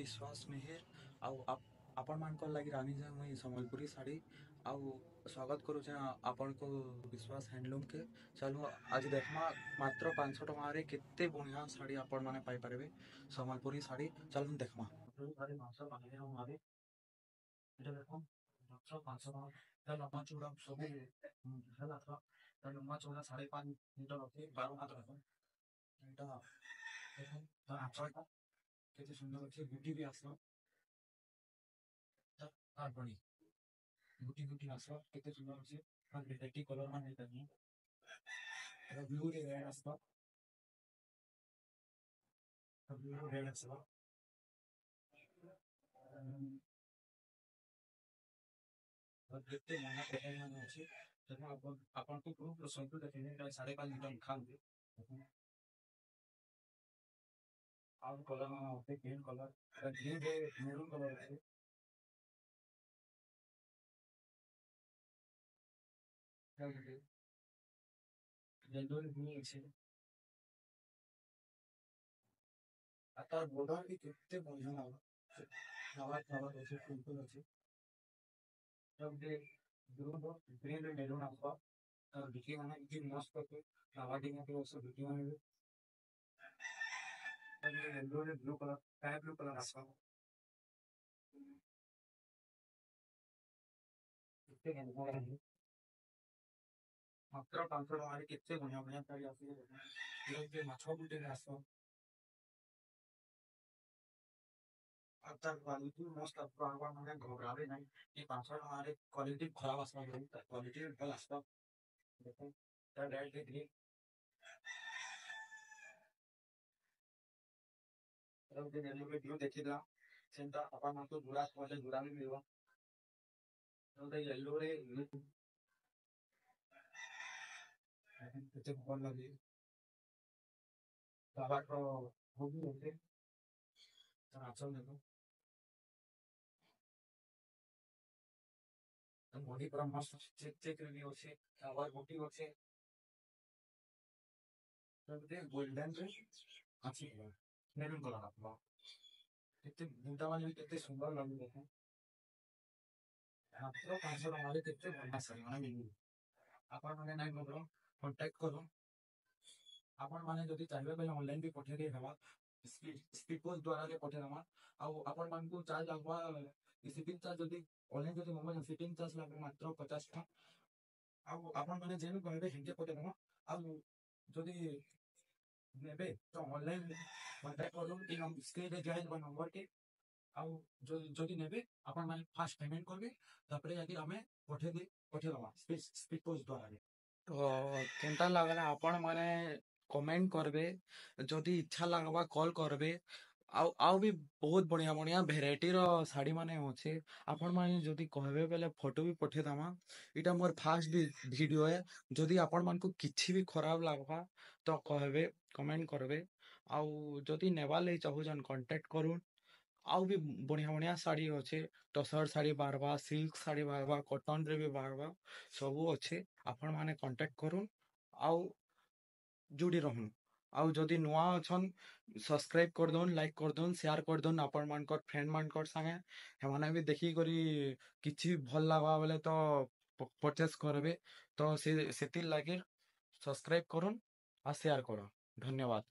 विश्वास मेहर आपण मानकर लगी रानी जे मुई संबलपुरी साड़ी आउ स्वागत करुचे आपण को विश्वास हैंडलूम के। चलो आज देखमा मात्र 500 टଙ୍କା केते बढ़िया साड़ी आपण माने पाई पारबे संबलपुरी साड़ी। चलो देखमा साड़ी 500 टଙ୍କା रे हमारे एटा देखो मात्र 500 टଙ୍କା लम्बा चौड़ा सब हला था लम्बा चौड़ा 5.5 मीटर होते 12 हाथ देखो एटा देखो तो आंचलटा केते सुंदर अच्छे ब्यूटी भी आसलो तार बड़ी ब्यूटी ब्यूटी आसलो केते सुंदर अच्छे और वैरायटी कलर मान है तनी एटा ब्लू रे रेड आसलो ब्लू रेड आसलो और केते मना डिजाइन मान अच्छे देखो अपन को प्रूफ सब देखेने 5.5 मीटर लिखा हुआ और कलर मान होते ग्रीन कलर ग्रीन रे मेरून कलर है येलो रे ब्लू अच्छे तार बॉर्डर भी केते बढ़िया लागल फ्लावर फ्लावर अच्छे फूल फूल अच्छे जब दे ब्लू ग्रीन रे मेरून आसलो और बिकी माने इतनी मस्त करके फ्लावर डिंग के उससे बिकी माने और ये येलो रे blue colour sky blue colour आसलो कितने गंदा है मात्र 500 टଙ୍କା केते बढ़िया बढ़िया साड़ी आसी है ये माछो बुटे आसलो तार क्वालिटी मस्त आपको माने घबरावे नहीं ये 500 टଙ୍କା क्वालिटी खराब आसलो क्वालिटी भल आसलो देखो तार रेड ग्रीन तब जे येलो वीडियो देखिला सेंटा अपन मानको जुड़ा वाले जुड़ा भी मिलवा तो येलो रे କେତେ ଭଲ ଲାଗେ फ्लावर वो भी होते तार आंचल देखो बॉडी पूरा मस्त चेक चेक रे भी अच्छे फ्लावर बूटी अच्छे तब दे गोल्डन रे अच्छी मेरून कलर आपला केते बूटा वाले भी केते सुंदर लगू देखो मात्र 500 टଙ୍କା केते बढ़िया साड़ी माने मिलू आपण माने नाइ मगरो कांटेक्ट करो आपण माने जदि चाहिए पहले ऑनलाइन भी पठे दे हवा स्पीड पोस्ट द्वारा के पठे दमा आउ आपण मान को चार्ज लागवा शिपिंग चार्ज जदि ऑनलाइन जदि मोबाइल शिपिंग चार्ज लागवा मात्र 50 टଙ୍କା आउ आपण माने जेनु कहबे हिंगे पठे दमा आउ जदि नेबे तो ऑनलाइन कांटेक्ट करो इ हम स्क्रीन रे जाय नंबर के आउ जदि नेबे आपण माने फास्ट पेमेंट करबे तापरे यदि हमें पठे दमा स्पीड पोस्ट द्वारा तो केनता लगला आपण माने कमेंट करबे जदि इच्छा लागबा कॉल करबे आउ भी बहुत बढ़िया बढ़िया भेराइटी रो साड़ी माने होचे आपण माने जदि कहबे बेले फोटो भी पठे दमा इटा मोर फास्ट वीडियो है जदि आपण मान को किछि भी खराब लागबा तो कहबे कमेंट करबे आउ जदि नेबा ले चाहू जन कांटेक्ट करूँ आउ भी बढ़िया बढ़िया साड़ी अच्छे टसर साड़ी बारबा सिल्क साड़ी बारबा कॉटन रे भी बारबा सबू अच्छे आपण माने कांटेक्ट करूँ आउ जुड़ी रहूँ आउ जदि नुआ अछन सब्सक्राइब कर दोन लाइक कर दोन शेयर कर दोन आपण मानकर फ्रेंड मानकर संगे हेमाने भी देखी करी किछि भल लागबा बेले तो परचेस करबे तो से सेति लागि सब्सक्राइब करूँ आ शेयर करो धन्यवाद।